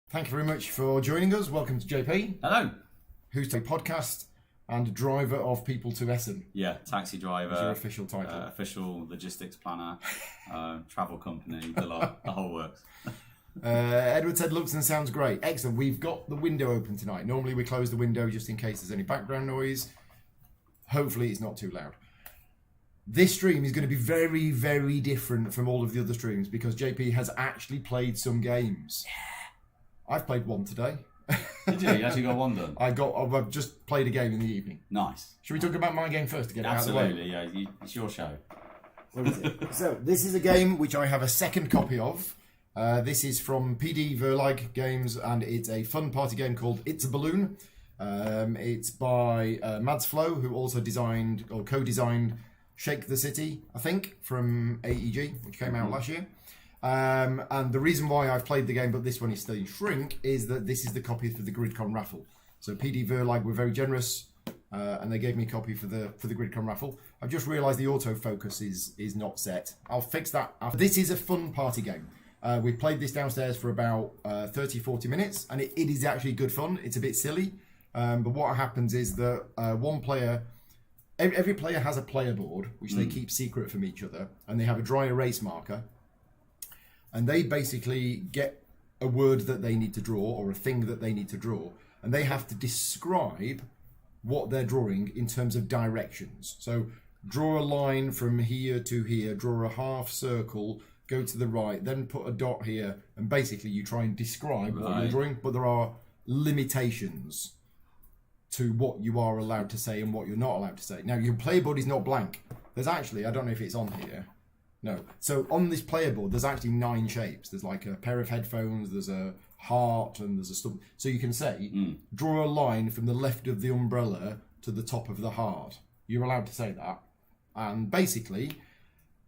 Thank you very much for joining us. Welcome to JP. Hello. Who's a podcast and driver of people to Essen. Yeah, taxi driver. That's your official title. Official logistics planner, travel company, the whole works. Edward said, looks and sounds great. Excellent. We've got the window open tonight. Normally we close the window just in case there's any background noise. Hopefully it's not too loud. This stream is going to be very, very different from all of the other streams because JP has actually played some games. Yeah. I've played one today. Did you? You actually got one done? I've just played a game in the evening. Nice. Should we talk about my game first to get it out of the way? Absolutely, yeah. It's your show. What is it? So, this is a game which I have a second copy of. This is from PD Verlag Games, and it's a fun party game called It's a Balloon. It's by Mads Flow, who also designed or co-designed Shake the City, I think, from AEG, which came out last year. And the reason why I've played the game, but this one is still in shrink, is that this is the copy for the GridCon raffle. So PD Verlag were very generous, and they gave me a copy for the GridCon raffle. I've just realised the autofocus is not set. I'll fix that after. This is a fun party game. We played this downstairs for about 30-40 minutes, and it is actually good fun. It's a bit silly, but what happens is that one player, every player has a player board, which they keep secret from each other, and they have a dry erase marker. And they basically get a word that they need to draw or a thing that they need to draw. And they have to describe what they're drawing in terms of directions. So draw a line from here to here, draw a half circle, go to the right, then put a dot here. And basically you try and describe what you're drawing. But there are limitations to what you are allowed to say and what you're not allowed to say. Now, your player board is not blank. There's actually, I don't know if it's on here. No. So on this player board, there's actually 9 shapes. There's like a pair of headphones, there's a heart, and there's a stump. So you can say, draw a line from the left of the umbrella to the top of the heart. You're allowed to say that. And basically,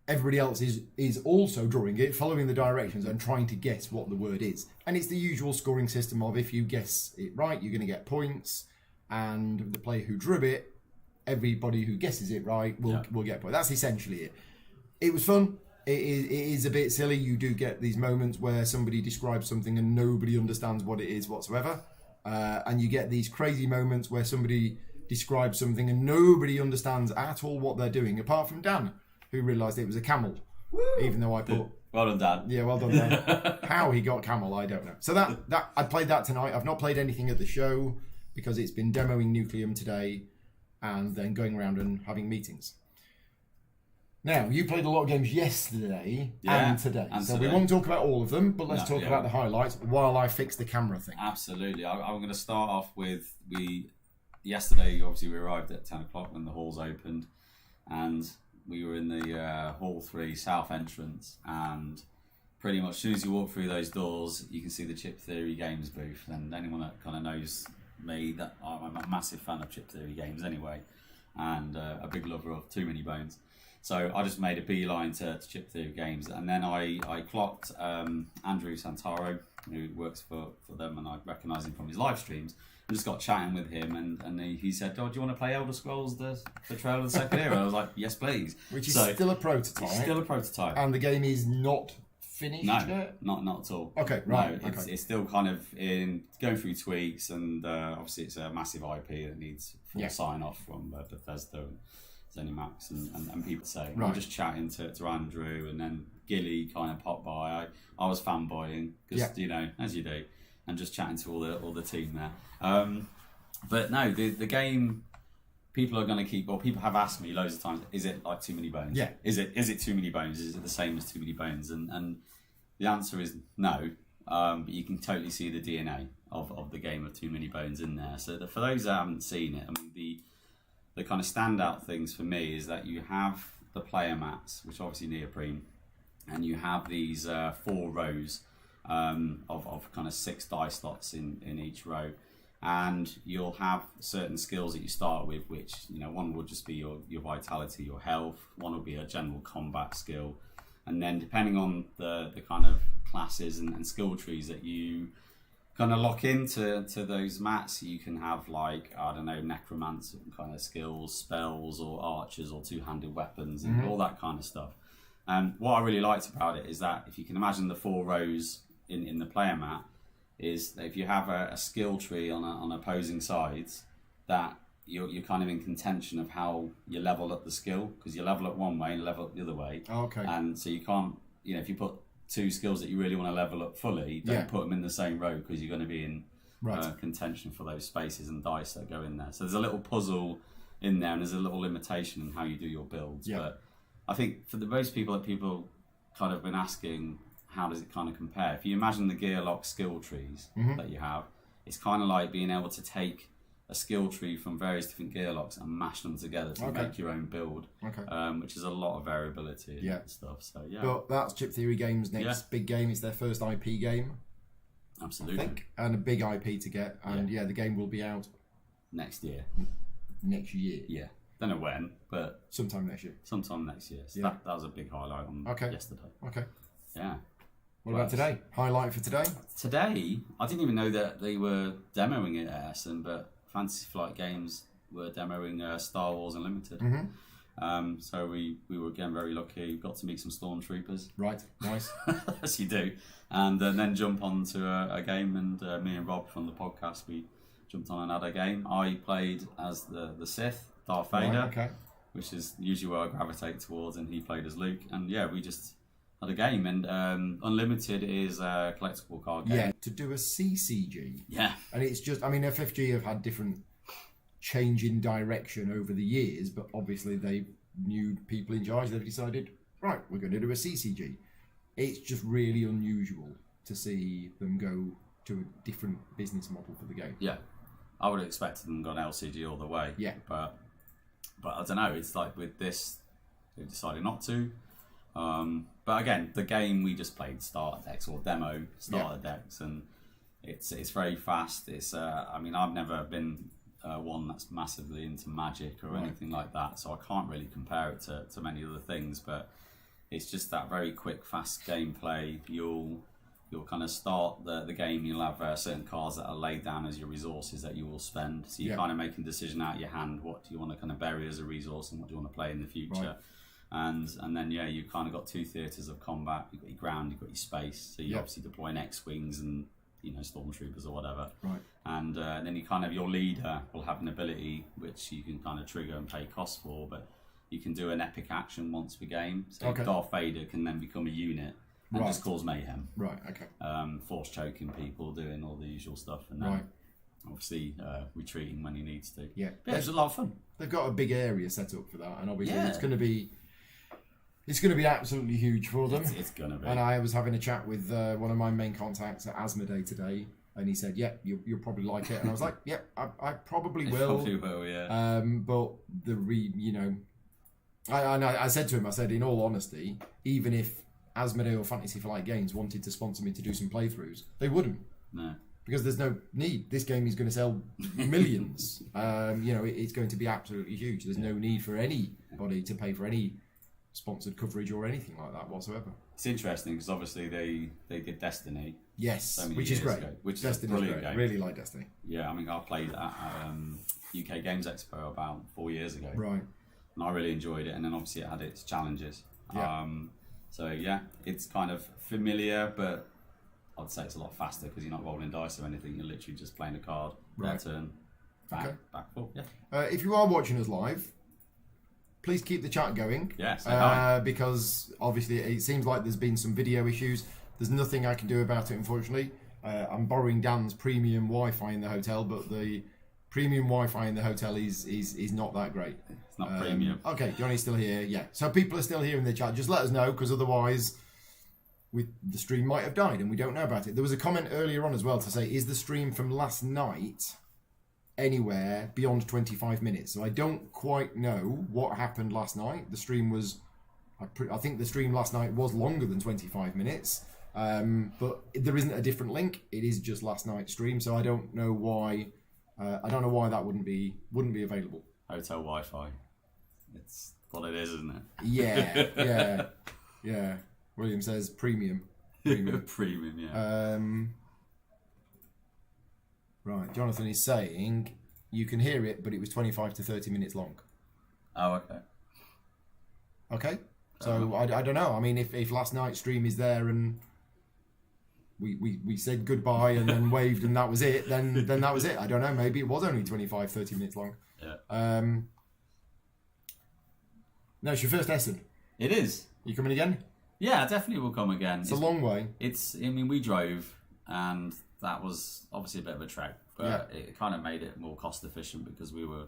everybody else is also drawing it, following the directions and trying to guess what the word is. And it's the usual scoring system of if you guess it right, you're going to get points. And the player who drew it, everybody who guesses it right will get points. That's essentially it. It was fun. It is a bit silly. You do get these moments where somebody describes something and nobody understands what it is whatsoever. And you get these crazy moments where somebody describes something and nobody understands at all what they're doing, apart from Dan, who realised it was a camel. Woo! Even though I put... Well done, Dan. Yeah, well done, Dan. How he got camel, I don't know. So that I played that tonight. I've not played anything at the show because it's been demoing Nucleum today and then going around and having meetings. Now, you played a lot of games yesterday and today. So we won't talk about all of them, but let's talk about the highlights while I fix the camera thing. Absolutely. I'm going to start off with, yesterday, obviously, we arrived at 10 o'clock when the halls opened, and we were in the Hall 3 South entrance, and pretty much as soon as you walk through those doors, you can see the Chip Theory Games booth, and anyone that kind of knows me, that I'm a massive fan of Chip Theory Games anyway, and a big lover of Too Many Bones. So I just made a beeline to Chip Theory Games, and then I clocked Andrew Santaro, who works for them, and I recognise him from his live streams, and just got chatting with him, and he said, "Oh, do you want to play Elder Scrolls: The Betrayal of the Second Era?" I was like, "Yes, please." Which is still a prototype. It's still a prototype, and the game is not finished yet? Not at all. Okay, right. No, it's still kind of going through tweaks, and obviously it's a massive IP that needs full sign off from Bethesda. Zenimax and people say. I'm just chatting to Andrew, and then Gilly kind of popped by. I was fanboying because you know, as you do, and just chatting to all the team there. But no, the game, people are going to keep. Well, people have asked me loads of times, is it like Too Many Bones? Yeah. Is it Too Many Bones? Is it the same as Too Many Bones? And the answer is no. But you can totally see the DNA of the game of Too Many Bones in there. So for those that haven't seen it, I mean the kind of standout things for me is that you have the player mats, which are obviously neoprene, and you have these 4 rows of kind of 6 dice slots in each row, and you'll have certain skills that you start with, which, you know, one will just be your vitality, your health, one will be a general combat skill, and then depending on the kind of classes and skill trees that you kind of lock into those mats, you can have, like, I don't know, necromancer kind of skills, spells, or archers, or two-handed weapons, and all that kind of stuff. And what I really liked about it is that if you can imagine the 4 rows in the player mat, is that if you have a skill tree on opposing sides, that you're kind of in contention of how you level up the skill, because you level up one way and level up the other way. Oh, okay. And so you can't, if you put two skills that you really want to level up fully, don't put them in the same row, because you're going to be in contention for those spaces and dice that go in there. So there's a little puzzle in there, and there's a little limitation in how you do your builds. Yeah. But I think for the most people kind of been asking, how does it kind of compare? If you imagine the gear lock skill trees that you have, it's kind of like being able to take a skill tree from various different gear locks and mash them together to make your own build, which is a lot of variability and stuff. So but that's Chip Theory Games' next big game. It's their first IP game, absolutely, I think, and a big IP to get. And the game will be out next year. Yeah, don't know when, but sometime next year. So that was a big highlight on yesterday. Okay. Yeah. What about today? Highlight for today? Today, I didn't even know that they were demoing it at Essen, but Fantasy Flight Games were demoing Star Wars Unlimited. So we were again very lucky. Got to meet some stormtroopers. Right, nice. As you do, and then jump onto a game. And me and Rob from the podcast, we jumped on and had a game. I played as the Sith, Darth Vader, which is usually where I gravitate towards, and he played as Luke. And we just had a game. And Unlimited is a collectible card game. Yeah, to do a CCG. Yeah. And it's just, FFG have had different change in direction over the years, but obviously they new people in charge. They've decided, right, we're going to do a CCG. It's just really unusual to see them go to a different business model for the game. Yeah. I would have expected them to go LCG all the way. Yeah. But I don't know, it's like with this, they've decided not to. But again, the game we just played starter decks or demo starter decks, and it's very fast. It's I've never been one that's massively into Magic or anything like that, so I can't really compare it to many other things. But it's just that very quick, fast gameplay. You'll kind of start the game. You'll have certain cards that are laid down as your resources that you will spend. So you're kind of making a decision out of your hand. What do you want to kind of bury as a resource, and what do you want to play in the future? Right. And then you've kind of got two theatres of combat. You've got your ground, you've got your space. So you're obviously deploying X-wings and stormtroopers or whatever. Right. And then your leader will have an ability which you can kind of trigger and pay costs for, but you can do an epic action once per game. So Darth Vader can then become a unit and just cause mayhem. Right. Okay. Force choking people, doing all the usual stuff, and then obviously retreating when he needs to. Yeah. But it's a lot of fun. They've got a big area set up for that, and obviously it's going to be absolutely huge for them. It's going to be. And I was having a chat with one of my main contacts at Asmodee today, and he said, you'll probably like it. And I was like, I probably will. Probably will, yeah. But I said to him, in all honesty, even if Asmodee or Fantasy Flight Games wanted to sponsor me to do some playthroughs, they wouldn't. No. Because there's no need. This game is going to sell millions. It's going to be absolutely huge. There's no need for anybody to pay for any sponsored coverage or anything like that whatsoever. It's interesting because obviously they did Destiny. Yes, so which is great. Which Destiny's is a brilliant great. game. Really like Destiny. Yeah, I played at UK Games Expo about 4 years ago. Right. And I really enjoyed it, and then obviously it had its challenges. Yeah. It's kind of familiar, but I'd say it's a lot faster because you're not rolling dice or anything. You're literally just playing a card, their turn, back, forth. Yeah. If you are watching us live, please keep the chat going. Yeah, say hi. Because obviously it seems like there's been some video issues. There's nothing I can do about it, unfortunately. I'm borrowing Dan's premium Wi-Fi in the hotel, but the premium Wi-Fi in the hotel is not that great. It's not premium. Okay, Johnny's still here. Yeah, so people are still here in the chat. Just let us know, because otherwise the stream might have died and we don't know about it. There was a comment earlier on as well to say, is the stream from last night anywhere beyond 25 minutes? So I don't quite know what happened last night. The stream was, I think the stream last night was longer than 25 minutes, but there isn't a different link. It is just last night's stream, so I don't know why. I don't know why that wouldn't be available. Hotel Wi-Fi. It's what it is, isn't it? Yeah. William says premium. Premium, yeah. Right, Jonathan is saying you can hear it, but it was 25 to 30 minutes long. Oh, okay. Okay, so I don't know. I mean, if last night's stream is there and we said goodbye and then waved and that was it, then that was it. I don't know, maybe it was only 25, 30 minutes long. Yeah. No, it's your first Essen. It is. You coming again? Yeah, definitely will come again. It's a long way. I mean, we drove, and that was obviously a bit of a trek, but it kind of made it more cost efficient because we were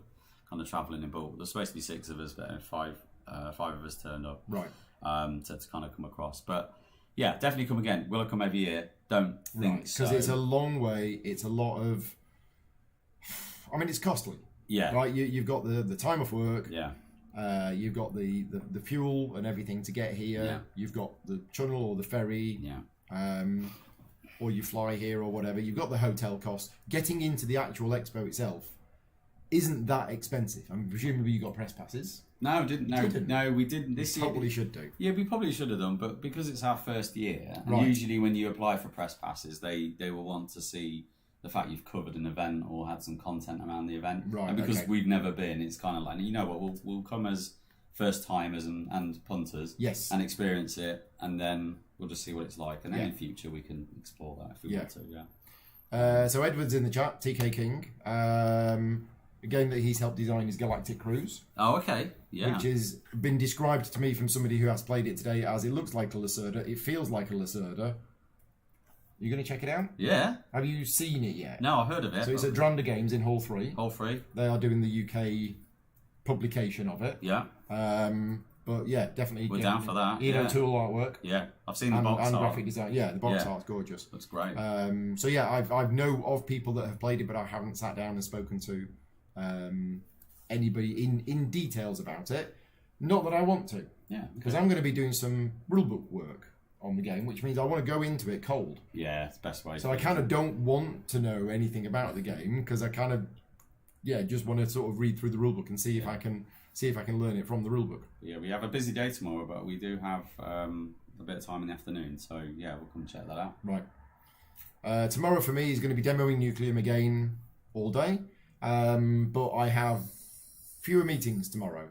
kind of travelling in bulk. There's supposed to be 6 of us, but five of us turned up. Right. To kind of come across. But yeah, definitely come again. Will I come every year? Don't think so. Because it's a long way. It's a lot of... I mean, it's costly. Yeah. Right? You've got the time off work. Yeah. You've got the fuel and everything to get here. Yeah. You've got the channel or the ferry. Yeah. Or you fly here or whatever. You've got the hotel cost. Getting into the actual expo itself isn't that expensive. I mean, presumably you got press passes. No, we didn't. This year, probably should do. Yeah, we probably should have done, but because it's our first year, Right. usually when you apply for press passes, they will want to see the fact you've covered an event or had some content around the event. Right. And because okay. we've never been, it's kind of like, you know what, we'll come as first timers and punters. Yes. And experience it, and then we'll just see what it's like, and then in future we can explore that if we want to. Yeah. So Edward's in the chat. TK King. The game that he's helped design is Galactic Cruise. Oh, okay. Yeah. Which has been described to me from somebody who has played it today as it looks like a Lacerda, it feels like a Lacerda. You going to check it out? Yeah. Have you seen it yet? No, I've heard of it. So it's at Dranda Games in Hall 3. Hall 3. They are doing the UK publication of it. Yeah. But yeah, definitely. We're down for that. Tool artwork. Yeah. I've seen the box and art. graphic design. Yeah, the box art's gorgeous. Looks great. So yeah, I've know of people that have played it, but I haven't sat down and spoken to anybody in details about it. Not that I want to. Yeah. Because I'm going to be doing some rulebook work on the game, which means I want to go into it cold. Yeah, it's the best way. So I kind of don't want to know anything about the game because I kind of, just want to sort of read through the rulebook and see if I can learn it from the rulebook. Yeah, we have a busy day tomorrow, but we do have a bit of time in the afternoon. So yeah, we'll come check that out. Right. Tomorrow for me is going to be demoing Nucleum again all day, but I have fewer meetings tomorrow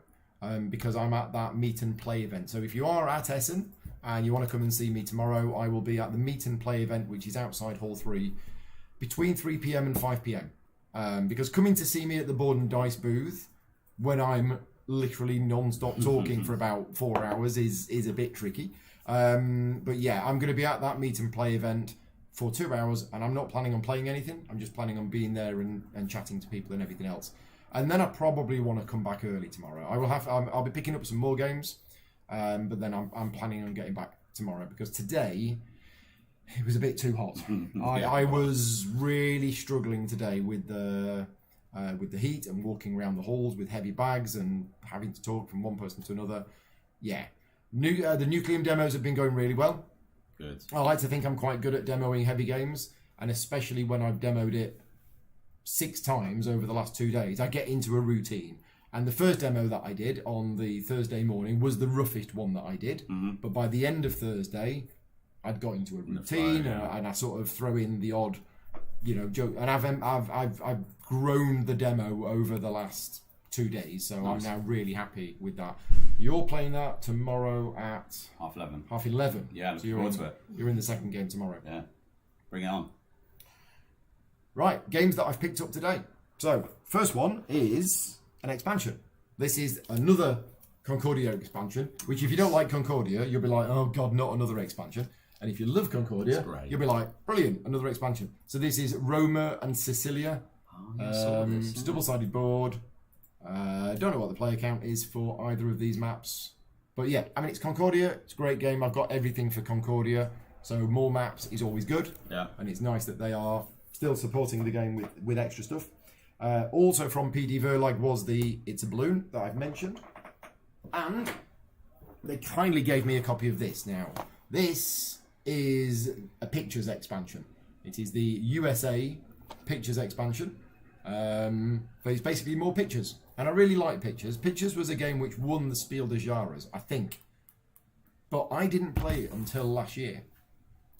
because I'm at that meet and play event. So if you are at Essen and you want to come and see me tomorrow, I will be at the meet and play event, which is outside Hall 3, between 3 p.m. and 5 p.m. Because coming to see me at the board and dice booth when I'm literally non-stop talking for about 4 hours is a bit tricky. But yeah, I'm going to be at that meet and play event for 2 hours, and I'm not planning on playing anything. I'm just planning on being there and chatting to people and everything else. And then I probably want to come back early tomorrow. I'll be picking up some more games, but then I'm planning on getting back tomorrow because today it was a bit too hot. I was really struggling today with the heat and walking around the halls with heavy bags and having to talk from one person to another. Yeah, the Nucleum demos have been going really well. Good. I like to think I'm quite good at demoing heavy games, and especially when I've demoed it 6 times over the last 2 days, I get into a routine. And the first demo that I did on the Thursday morning was the roughest one that I did. Mm-hmm. But by the end of Thursday, I'd got into a routine, and I sort of throw in the odd, joke. And I've grown the demo over the last 2 days, so nice. I'm now really happy with that. You're playing that tomorrow at 11:30. 11:30. Yeah, looking forward to it. You're in the second game tomorrow. Yeah, bring it on. Right, games that I've picked up today. So, first one is an expansion. This is another Concordia expansion, which if you don't like Concordia, you'll be like, oh god, not another expansion. And if you love Concordia, you'll be like, brilliant, another expansion. So this is Roma and Sicilia. It's a double-sided board. Don't know what the player count is for either of these maps. But yeah, I mean, it's Concordia. It's a great game. I've got everything for Concordia. So more maps is always good. Yeah. And it's nice that they are still supporting the game with extra stuff. Also from PD Verlag was the It's a Balloon that I've mentioned. And they kindly gave me a copy of this. Now, this is a Pictures expansion. It is the USA Pictures expansion. But it's basically more Pictures. And I really like Pictures. Pictures was a game which won the Spiel des Jahres, I think. But I didn't play it until last year.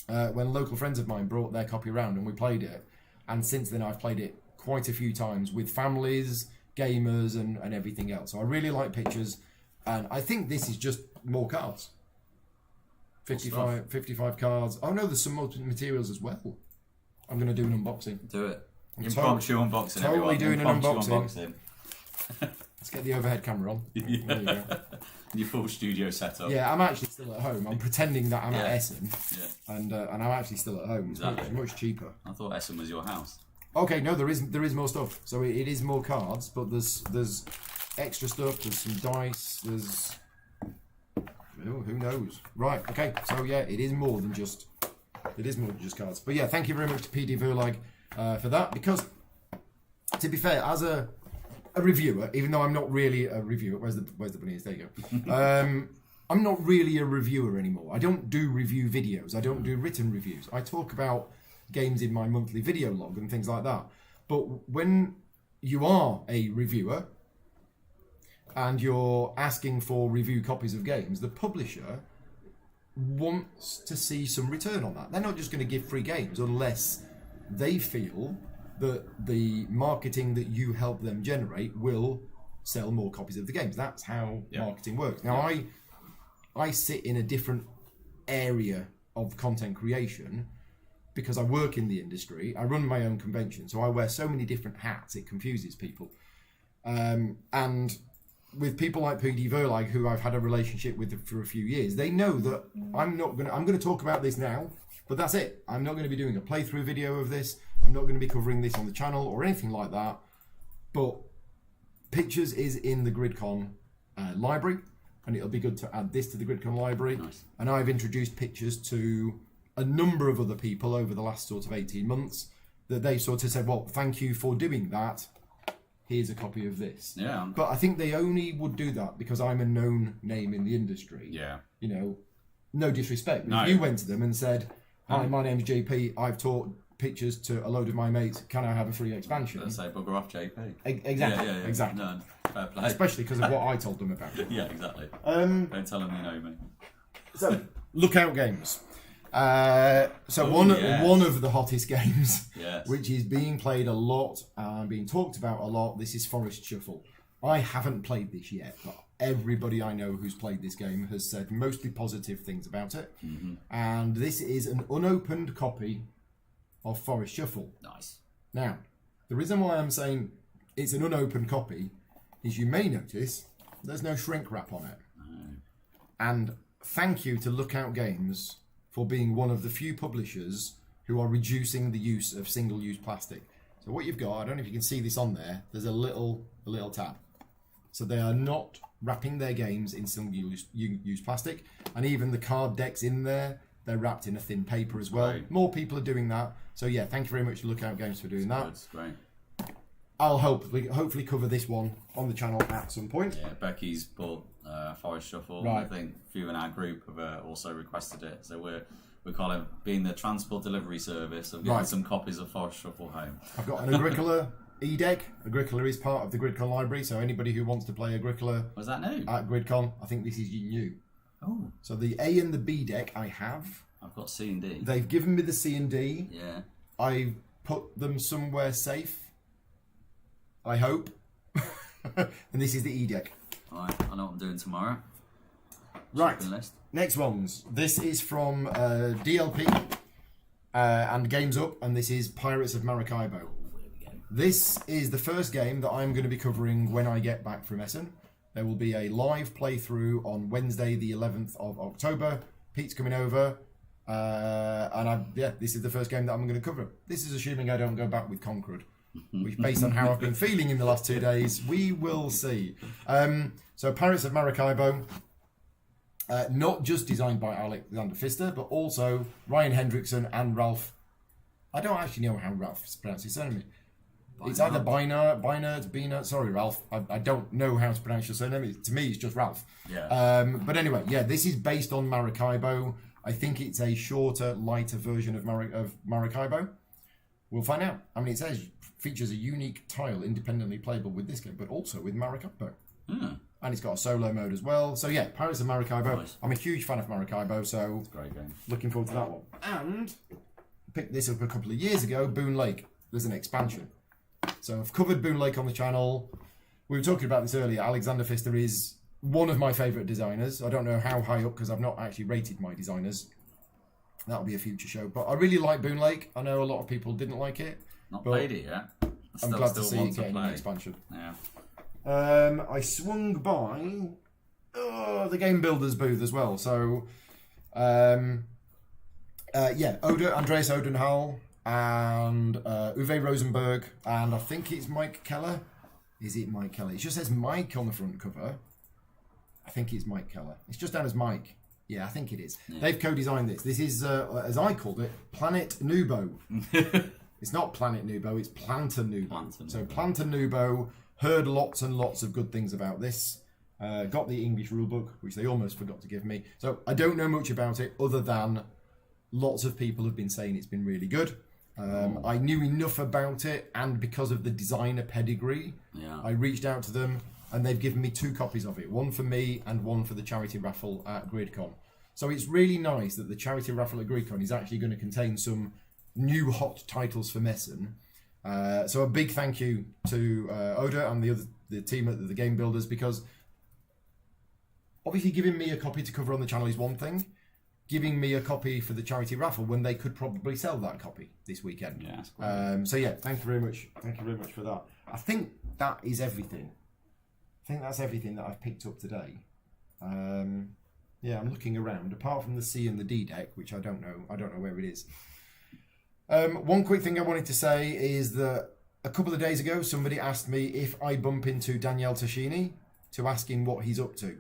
When local friends of mine brought their copy around and we played it. And since then I've played it quite a few times with families, gamers and everything else. So I really like Pictures. And I think this is just more cards. 55 cards. Oh no, there's some more materials as well. I'm going to do an unboxing. Do it. I'm Impromptu unboxing. Totally everyone. doing an unboxing. Unboxing. Let's get the overhead camera on. There you go. Your full studio setup. Yeah, I'm actually still at home. I'm pretending that I'm at Yeah. Essen, Yeah. and I'm actually still at home. It's Exactly. much cheaper. I thought Essen was your house. Okay, no, there is more stuff. So it is more cards, but there's extra stuff. There's some dice. There's who knows? Right. Okay. So yeah, it is more than just cards. But yeah, thank you very much to PD Verlag for that. Because to be fair, as a reviewer, even though I'm not really a reviewer, where's the bunnies? There you go. I'm not really a reviewer anymore. I don't do review videos. I don't do written reviews. I talk about games in my monthly video log and things like that. But when you are a reviewer and you're asking for review copies of games, the publisher wants to see some return on that. They're not just going to give free games unless they feel that the marketing that you help them generate will sell more copies of the games. That's how marketing works. Now, I sit in a different area of content creation because I work in the industry. I run my own convention, so I wear so many different hats, it confuses people. And with people like PD Verlag, who I've had a relationship with for a few years, they know that I'm going to talk about this now, but that's it. I'm not going to be doing a playthrough video of this. I'm not going to be covering this on the channel or anything like that. But Pictures is in the GridCon library, and it'll be good to add this to the GridCon library. Nice. And I've introduced Pictures to a number of other people over the last sort of 18 months that they sort of said, well, thank you for doing that. Here's a copy of this. Yeah. But I think they only would do that because I'm a known name in the industry. Yeah. You know, no disrespect. No. If you went to them and said, hi, my name's JP, I've taught Pictures to a load of my mates, can I have a free expansion? Let's say bugger off JP. Exactly. Yeah. Exactly. No, fair play. Especially because of what I told them about it. Yeah, exactly. Don't tell them you know me. So, Lookout Games. One of the hottest games, Yes. which is being played a lot and being talked about a lot. This is Forest Shuffle. I haven't played this yet, but everybody I know who's played this game has said mostly positive things about it. Mm-hmm. And this is an unopened copy of Forest Shuffle. Nice. Now, the reason why I'm saying it's an unopened copy is you may notice there's no shrink wrap on it. No. And thank you to Lookout Games for being one of the few publishers who are reducing the use of single-use plastic. So what you've got, I don't know if you can see this on there, there's a little tab. So they are not wrapping their games in single-use plastic, and even the card decks in there, they're wrapped in a thin paper as well. Right. More people are doing that. So yeah, thank you very much to Lookout Games for doing that. That's great. I'll hopefully cover this one on the channel at some point. Yeah, Becky's bought Forest Shuffle. Right. I think a few in our group have also requested it. So we're kind of being the transport delivery service of getting some copies of Forest Shuffle home. I've got an Agricola E-deck. Agricola is part of the GridCon library, so anybody who wants to play Agricola Was that new? at GridCon, I think this is new. Oh, So the A and the B deck I have. I've got C and D. They've given me the C and D. Yeah. I've put them somewhere safe. I hope. And this is the E deck. Alright, I know what I'm doing tomorrow. Right. Shopping list. Next ones. This is from DLP and Games Up, and this is Pirates of Maracaibo. There we go. This is the first game that I'm going to be covering when I get back from Essen. There will be a live playthrough on Wednesday, the 11th of October. Pete's coming over, this is the first game that I'm going to cover. This is assuming I don't go back with Conquered, which, based on how I've been feeling in the last 2 days, we will see. So, Pirates of Maracaibo, not just designed by Alexander Pfister, but also Ryan Hendrickson and Ralph. I don't actually know how Ralph pronounces his surname. It's either Beinert. Sorry, Ralph. I don't know how to pronounce your surname. To me, it's just Ralph. Yeah. But anyway, yeah, this is based on Maracaibo. I think it's a shorter, lighter version of Maracaibo. We'll find out. I mean, it says features a unique tile independently playable with this game, but also with Maracaibo. And it's got a solo mode as well. So yeah, Pirates of Maracaibo. Nice. I'm a huge fan of Maracaibo, so Great game. looking forward to that one. And picked this up a couple of years ago, Boone Lake. There's an expansion. So I've covered Boone Lake on the channel. We were talking about this earlier. Alexander Pfister is one of my favourite designers. I don't know how high up because I've not actually rated my designers. That'll be a future show. But I really like Boon Lake. I know a lot of people didn't like it. Not played it yet. I'm glad to see it getting an expansion. Yeah. I swung by the Game Builders booth as well. So, Andreas Odenhall and Uwe Rosenberg, and I think it's Mike Keller. Is it Mike Keller? It just says Mike on the front cover. I think it's Mike Keller. It's just down as Mike. Yeah, I think it is. Yeah. They've co-designed this. This is, as I called it, Planet Nubo. It's not Planet Nubo, it's Planter Nubo. So Planter Nubo, heard lots and lots of good things about this. Got the English rulebook, which they almost forgot to give me. So I don't know much about it other than lots of people have been saying it's been really good. I knew enough about it, and because of the designer pedigree, I reached out to them, and they've given me 2 copies of it. One for me and one for the charity raffle at GridCon. So it's really nice that the charity raffle at GridCon is actually going to contain some new hot titles for Messen. So a big thank you to Oda and the team at the Game Builders, because obviously giving me a copy to cover on the channel is one thing. Giving me a copy for the charity raffle when they could probably sell that copy this weekend. Yeah, so yeah, thank you very much. Thank you very much for that. I think that is everything. I think that's everything that I've picked up today. Yeah, I'm looking around. Apart from the C and the D deck, which I don't know where it is. One quick thing I wanted to say is that a couple of days ago, somebody asked me if I bump into Daniele Tascini to ask him what he's up to.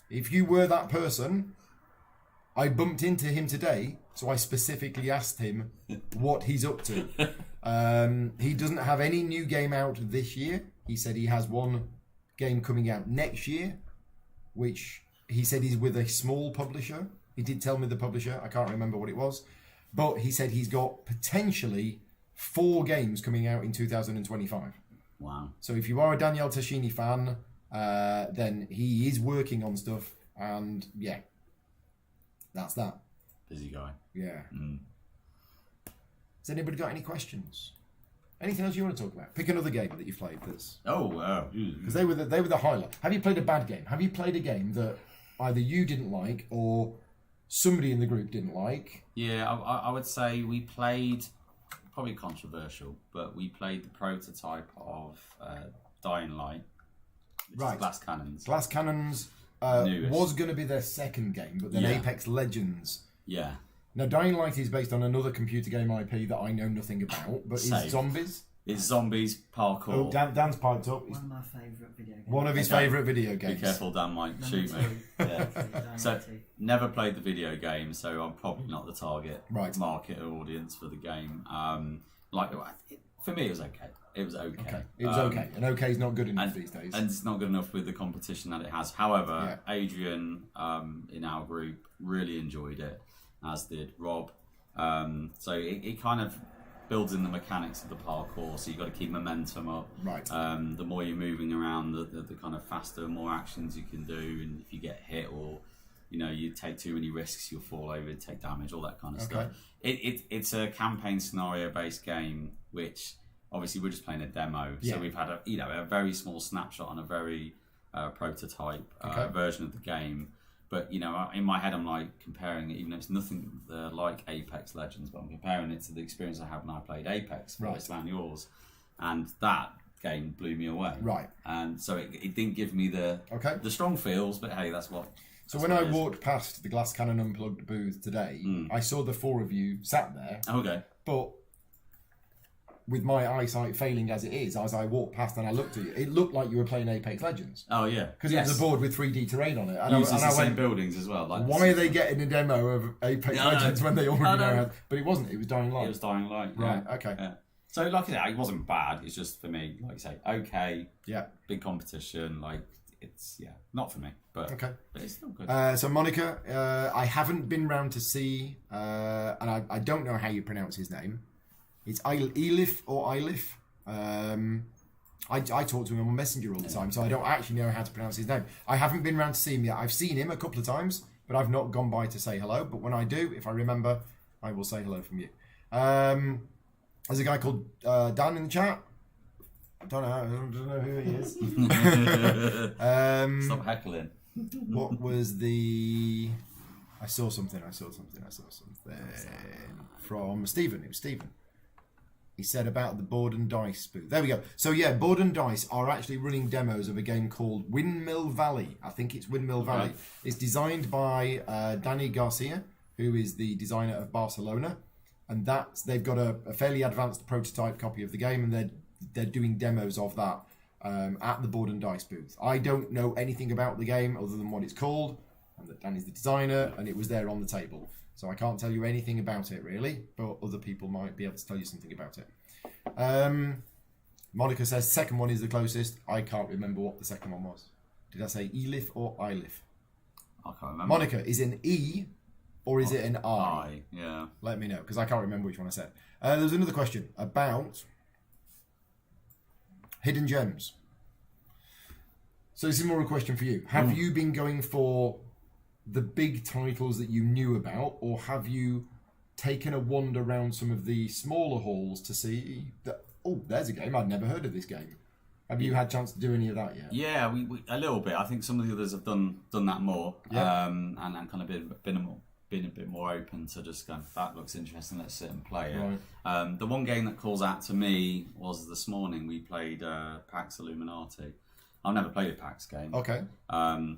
If you were that person, I bumped into him today, so I specifically asked him what he's up to. He doesn't have any new game out this year. He said he has one game coming out next year, which he said he's with a small publisher. He did tell me the publisher. I can't remember what it was. But he said he's got potentially 4 games coming out in 2025. Wow. So if you are a Daniele Tascini fan, then he is working on stuff, and yeah, that's that. Busy guy. Yeah. Has anybody got any questions? Anything else you want to talk about? Pick another game that you played that's... Because they were the highlight. Have you played a bad game? Have you played a game that either you didn't like or somebody in the group didn't like? Yeah, I would say we played, probably controversial, but we played the prototype of Dying Light. Right. Glass Cannons. Glass Cannons was going to be their second game, but then Apex Legends. Yeah. Now, Dying Light is based on another computer game IP that I know nothing about, but it's zombies. It's zombies, parkour. Oh, Dan's piped up. One of my favourite video games. One of his favourite video games. Be careful, Dan might shoot me. Yeah. So, never played the video game, so I'm probably not the target market or audience for the game. For me, it was okay. It was okay. It was okay. And okay is not good enough these days. And it's not good enough with the competition that it has. However, Adrian in our group really enjoyed it, as did Rob. So it kind of builds in the mechanics of the parkour, so you've got to keep momentum up. Right. The more you're moving around, the kind of faster, more actions you can do, and if you get hit or you take too many risks, you'll fall over, take damage, all that kind of stuff. It's a campaign scenario based game, which obviously we're just playing a demo, so we've had a very small snapshot on a very prototype version of the game. But in my head, I'm like comparing it, even though it's nothing like Apex Legends, but I'm comparing it to the experience I had when I played Apex, First Land Yours, and that game blew me away. Right. And so it didn't give me the strong feels, but hey, that's what. So when I walked past the Glass Cannon Unplugged booth today, I saw the 4 of you sat there. Okay. But with my eyesight failing as it is, as I walked past and I looked at you, it looked like you were playing Apex Legends. Oh yeah, because it was a board with 3D terrain on it. And uses the same buildings as well. Why are they getting a demo of Apex Legends when they already know how? But it wasn't. It was Dying Light. It was Dying Light. Right. Okay. Yeah. So like I said, it wasn't bad. It's just for me, like you say, okay. Yeah. Big competition. Like it's not for me. But But it's still good. So Monica, I haven't been round to see, and I don't know how you pronounce his name. It's Elif or Eilif. I talk to him on Messenger all the time, so I don't actually know how to pronounce his name. I haven't been round to see him yet. I've seen him a couple of times, but I've not gone by to say hello. But when I do, if I remember, I will say hello from you. There's a guy called Dan in the chat. Don't know who he is. Stop heckling. What was the? I saw something from Stephen. It was Stephen. He said about the board and dice booth. There we go. So yeah, board and dice are actually running demos of a game called Windmill Valley. I think it's Windmill Valley. Right. It's designed by Danny Garcia, who is the designer of Barcelona, and they've got a fairly advanced prototype copy of the game, and they're doing demos of that at the board and dice booth. I don't know anything about the game other than what it's called, and that Danny's the designer, and it was there on the table. So I can't tell you anything about it really, but other people might be able to tell you something about it. Monica says second one is the closest. I can't remember what the second one was. Did I say Elif or Ilif? I can't remember. Monica, is it an E or is it an I? Yeah. Let me know, because I can't remember which one I said. There's another question about hidden gems. So this is more a question for you. Have you been going for the big titles that you knew about, or have you taken a wander around some of the smaller halls to see that, oh, there's a game, I'd never heard of this game. Have you had a chance to do any of that yet? Yeah, we a little bit. I think some of the others have done that more, and kind of been a bit more open to just going, that looks interesting, let's sit and play it. Right. The one game that calls out to me was this morning. We played Pax Illuminati. I've never played a PAX game. Okay.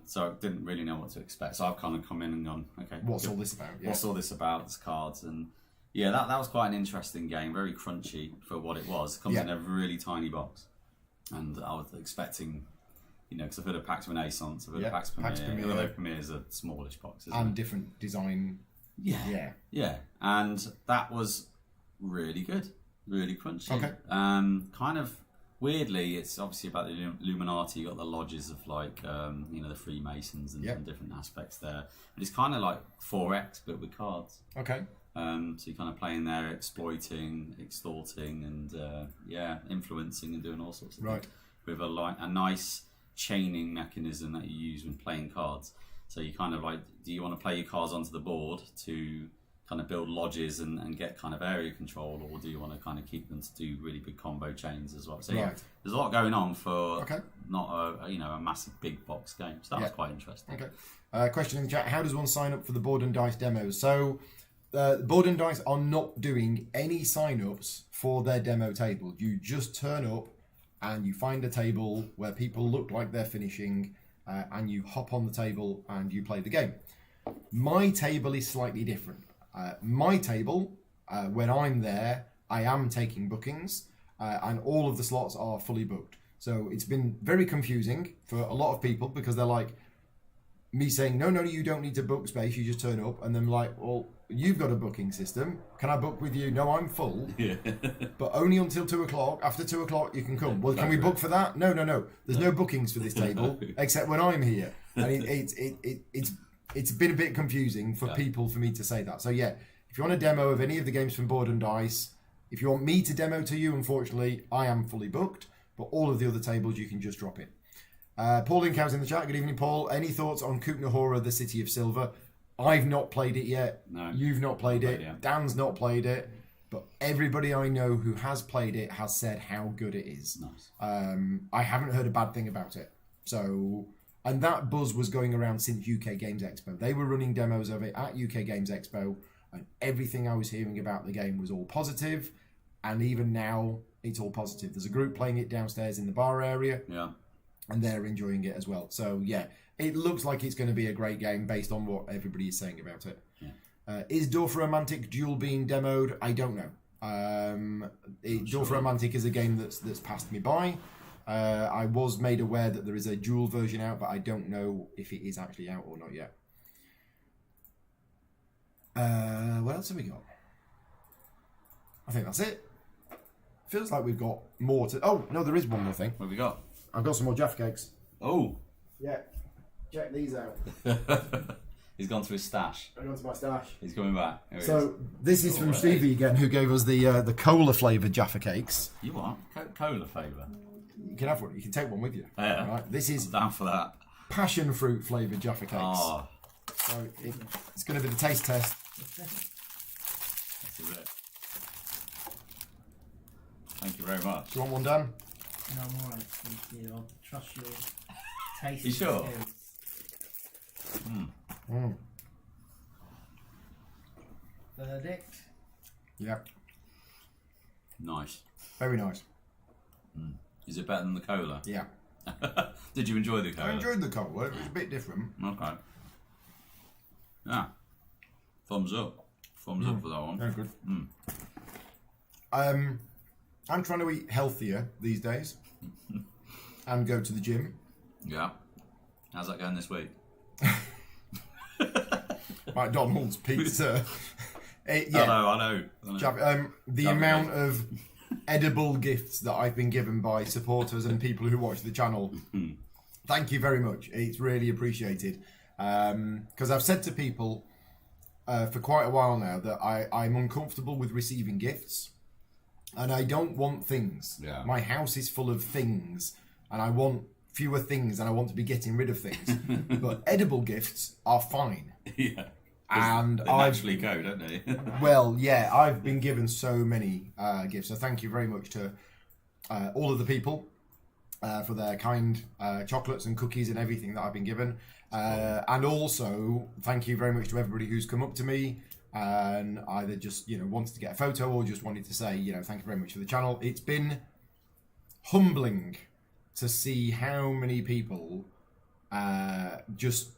So I didn't really know what to expect. So I've kind of come in and gone, okay. What's all this about? Yeah. What's all this about? It's cards. And yeah, that was quite an interesting game. Very crunchy for what it was. It comes in a really tiny box. And I was expecting, because I've heard of Pax Renaissance, I've heard of Pax Premier. Although Premier is a smallish box, isn't it? Different design. Yeah. And that was really good. Really crunchy. Okay. Kind of... Weirdly, it's obviously about the Illuminati. You got the lodges of the Freemasons and different aspects there. But it's kind of like 4X, but with cards. Okay. So you're kind of playing there, exploiting, extorting, and influencing and doing all sorts of things. With a nice chaining mechanism that you use when playing cards. So you kind of do you want to play your cards onto the board to kind of build lodges and get kind of area control, or do you want to kind of keep them to do really big combo chains as well? So there's a lot going on for not a massive big box game. So that was quite interesting. Okay. Question in the chat: how does one sign up for the board and dice demos? So board and dice are not doing any sign-ups for their demo table. You just turn up and you find a table where people look like they're finishing, and you hop on the table and you play the game. My table is slightly different. My table, when I'm there, I am taking bookings, and all of the slots are fully booked. So it's been very confusing for a lot of people, because they're like, me saying, no, you don't need to book space, you just turn up, and then like, well, you've got a booking system, can I book with you? No, I'm full, but only until 2 o'clock. After 2 o'clock you can come. Well, can we book for that? No, there's no bookings for this table, except when I'm here. And it's been a bit confusing for people for me to say that. So yeah, if you want a demo of any of the games from Board and Dice, if you want me to demo to you, unfortunately, I am fully booked, but all of the other tables you can just drop in. Paul Linkhouse in the chat. Good evening, Paul. Any thoughts on Kutnahora, the City of Silver? I've not played it yet. No. You've not played it. Dan's not played it. But everybody I know who has played it has said how good it is. Nice. I haven't heard a bad thing about it. So... And that buzz was going around since UK Games Expo. They were running demos of it at UK Games Expo, and everything I was hearing about the game was all positive, and even now it's all positive. There's a group playing it downstairs in the bar area, and they're enjoying it as well. So yeah, it looks like it's going to be a great game based on what everybody is saying about it. Is Dorf Romantic Duel being demoed? I don't know. Dorf Romantic is a game that's passed me by. I was made aware that there is a dual version out, but I don't know if it is actually out or not yet. What else have we got? I think that's it. Feels like we've got more to... Oh, no, there is one more thing. What have we got? I've got some more Jaffa cakes. Oh. Yeah. Check these out. He's gone to his stash. I've gone to my stash. He's coming back. So this is from Stevie again, who gave us the cola flavoured Jaffa cakes. You want cola flavour? You can have one. You can take one with you. Yeah. Right. This is I'm down for that. Passion fruit flavoured Jaffa cakes. Oh. So it's going to be the taste test. This is it. Thank you very much. Do you want one, Dan? No, I'm alright, thank you. I'll trust your taste. You sure? Skills. Verdict? Yeah. Nice. Very nice. Is it better than the cola? Yeah. Did you enjoy the cola? I enjoyed the cola. It was a bit different. Okay. Yeah. Thumbs up. Thumbs up for that one. Very good. I'm trying to eat healthier these days and go to the gym. Yeah. How's that going this week? McDonald's pizza. I know. The amount of edible gifts that I've been given by supporters and people who watch the channel. Thank you very much. It's really appreciated. Because I've said to people for quite a while now that I'm uncomfortable with receiving gifts. And I don't want things. Yeah. My house is full of things. And I want fewer things and I want to be getting rid of things. But edible gifts are fine. Yeah. And they naturally go, don't they? Well, yeah, I've been given so many gifts. So thank you very much to all of the people for their kind chocolates and cookies and everything that I've been given. And also, thank you very much to everybody who's come up to me and either just, wanted to get a photo or just wanted to say, thank you very much for the channel. It's been humbling to see how many people just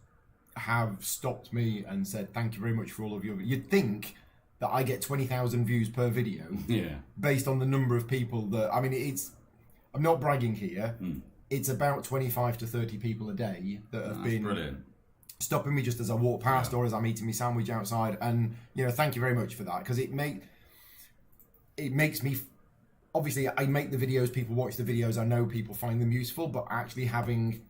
have stopped me and said thank you very much for all of your. You'd think that I get 20,000 views per video, based on the number of people that. I mean, I'm not bragging here. It's about 25 to 30 people a day that have been brilliant. Stopping me just as I walk past or as I'm eating my sandwich outside, and thank you very much for that because it makes me. Obviously, I make the videos. People watch the videos. I know people find them useful, but actually having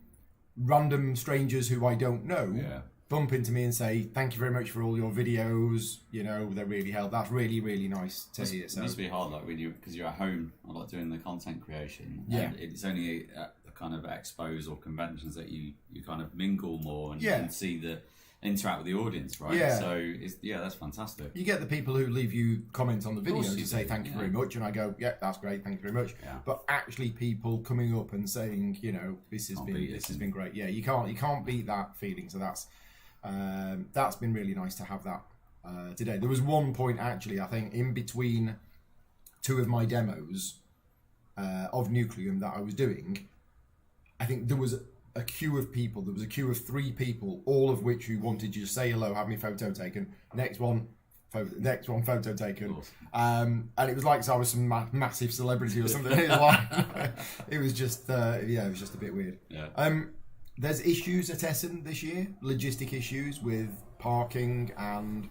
random strangers who I don't know bump into me and say thank you very much for all your videos, they really help. That's really, really nice to hear. So it must be hard, like when because you're at home a lot doing the content creation. Yeah. And it's only at the kind of expos or conventions that you kind of mingle more and see the interact with the audience, right? Yeah. So that's fantastic. You get the people who leave you comments on the videos you and say do, thank you very much, and I go, yeah, that's great, thank you very much. Yeah. But actually, people coming up and saying, this has been great. Yeah, you can't beat that feeling. So that's been really nice to have that today. There was one point actually, I think, in between two of my demos of Nucleum that I was doing. I think there was a queue of people. There was a queue of 3 people, all of which who wanted you to say hello, have me photo taken. Next one, photo taken. And it was like I was some massive celebrity or something. It was just it was just a bit weird. Yeah. There's issues at Essen this year, logistic issues with parking and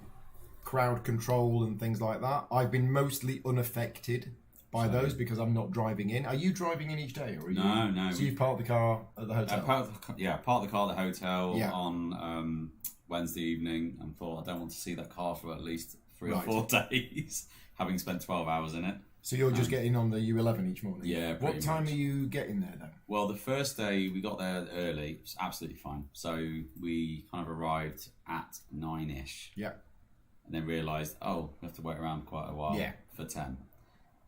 crowd control and things like that. I've been mostly unaffected by those because I'm not driving in. Are you driving in each day, or are you? No. So you've parked the car at the hotel. Parked the car at the hotel on Wednesday evening, and thought I don't want to see that car for at least 3 or 4 days, having spent 12 hours in it. So you're just getting on the U11 each morning? Yeah. What time are you getting there then? Well, the first day we got there early. It was absolutely fine. So we kind of arrived at 9ish. Yeah. And then realised, we have to wait around quite a while for 10.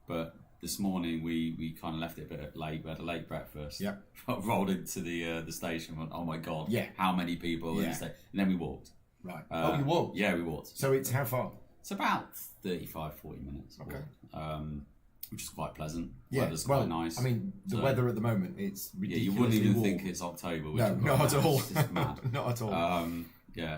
But this morning we kind of left it a bit late. We had a late breakfast. Yeah. Rolled into the station. Went, oh my god! Yeah. How many people? Yeah. And then we walked. Right. You walked? Yeah, we walked. So it's how far? It's about 35-40 minutes. Okay. Which is quite pleasant. Yeah. Weather's quite nice. I mean, the weather at the moment, it's ridiculously you wouldn't even warm. think it's October. No, not at all. It's just mad. Not at all.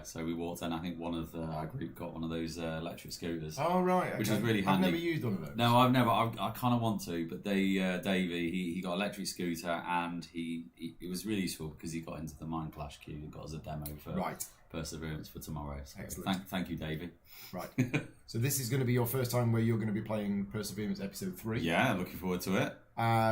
So we walked, and I think one of our group got one of those electric scooters. Oh right, okay. Which was really handy. I've never used one of those. No, I've never. I kind of want to, but Davey, he got an electric scooter, and it was really useful because he got into the Mind Clash queue and got us a demo for Perseverance for tomorrow. So excellent. Thank you, Davey. Right. So this is going to be your first time where you're going to be playing Perseverance episode 3. Yeah, looking forward to it.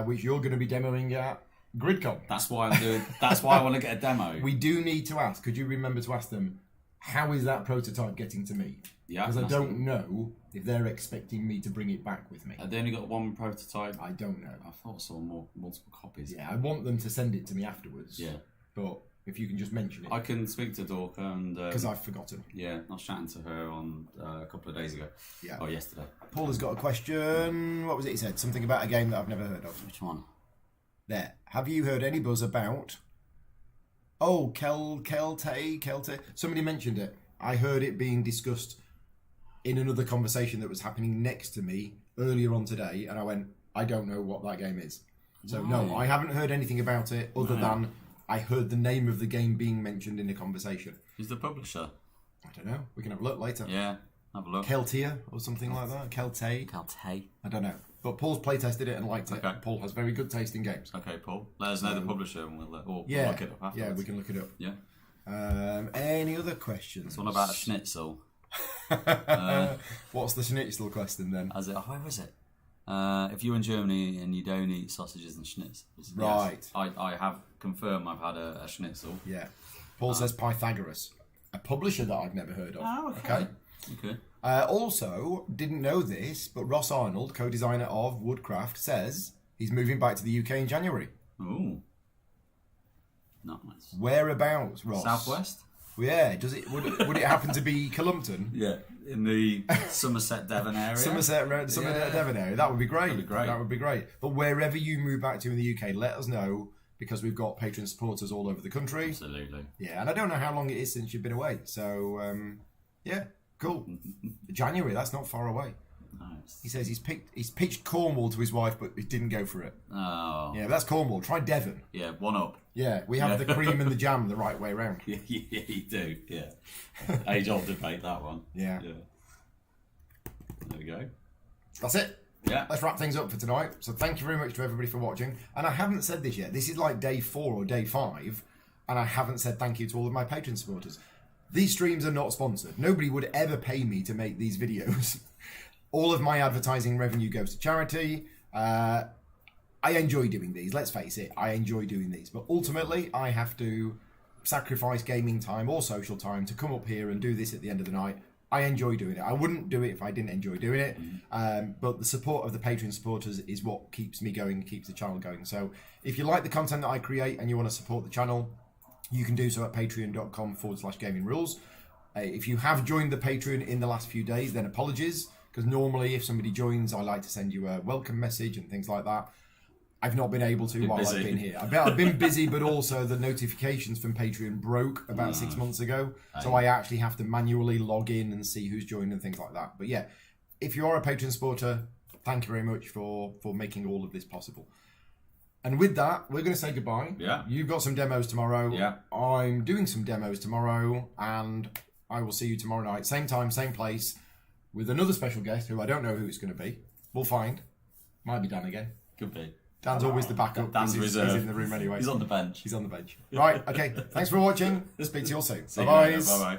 Which you're going to be demoing at GridCon. That's why I'm doing. That's why I want to get a demo. We do need to ask. Could you remember to ask them? How is that prototype getting to me? Yeah, because I don't know if they're expecting me to bring it back with me. Have they only got one prototype? I don't know. I thought I saw multiple copies. Yeah, I want them to send it to me afterwards. Yeah. But if you can just mention it. I can speak to Dorka and... Because I've forgotten. Yeah, I was chatting to her on a couple of days ago. Yeah. Or yesterday. Paul has got a question. What was it he said? Something about a game that I've never heard of. Which one? There. Have you heard any buzz about... Oh, Kelte. Somebody mentioned it. I heard it being discussed in another conversation that was happening next to me earlier on today, and I went, I don't know what that game is. So no, I haven't heard anything about it other than I heard the name of the game being mentioned in a conversation. Who's the publisher? I don't know. We can have a look later. Yeah, have a look. Keltia or something like that. Kelte. I don't know. But Paul's playtested it and liked it. Okay. Paul has very good taste in games. Okay, Paul. Let us know the publisher and we'll look it up afterwards. Yeah, we can look it up. Yeah. Any other questions? It's one about a schnitzel. What's the schnitzel question then? Where was it? If you're in Germany and you don't eat sausages and schnitzels. Right. Yes, I have confirmed I've had a schnitzel. Yeah. Paul says Pythagoras, a publisher that I've never heard of. Oh, okay. Okay. Also, didn't know this, but Ross Arnold, co-designer of Woodcraft, says he's moving back to the UK in January. Ooh. Nice. Whereabouts, Ross? Southwest? Yeah. Would it happen to be Columpton? Yeah. In the Somerset Devon area. Somerset Devon area. That would be great. That would be great. But wherever you move back to in the UK, let us know, because we've got Patreon supporters all over the country. Absolutely. Yeah, and I don't know how long it is since you've been away. So, yeah, cool. January, that's not far away. Nice. He says he's pitched Cornwall to his wife, but he didn't go for it. Oh. Yeah, that's Cornwall. Try Devon. Yeah, one up. Yeah, we have the cream and the jam the right way round. Yeah, you do. Yeah. Age-old debate, that one. Yeah. There we go. That's it. Yeah. Let's wrap things up for tonight. So thank you very much to everybody for watching. And I haven't said this yet. This is like day 4 or day 5, and I haven't said thank you to all of my Patreon supporters. These streams are not sponsored. Nobody would ever pay me to make these videos. All of my advertising revenue goes to charity. I enjoy doing these, let's face it. I enjoy doing these. But ultimately, I have to sacrifice gaming time or social time to come up here and do this at the end of the night. I enjoy doing it. I wouldn't do it if I didn't enjoy doing it. But the support of the Patreon supporters is what keeps me going, keeps the channel going. So if you like the content that I create and you want to support the channel, you can do so at patreon.com/gaming rules. If you have joined the Patreon in the last few days, then apologies. Because normally if somebody joins, I like to send you a welcome message and things like that. I've not been able to while I've been here. I've been busy, but also the notifications from Patreon broke about 6 months ago. So I actually have to manually log in and see who's joined and things like that. But yeah, if you are a Patreon supporter, thank you very much for making all of this possible. And with that, we're going to say goodbye. Yeah. You've got some demos tomorrow. Yeah. I'm doing some demos tomorrow, and I will see you tomorrow night. Same time, same place, with another special guest who I don't know who it's going to be. We'll find. Might be Dan again. Could be. Dan's always the backup. Dan's reserve. He's in the room anyway. He's on the bench. He's on the bench. Right, okay. Thanks for watching. Speak to you all soon. Bye-bye. Bye-bye. Bye-bye.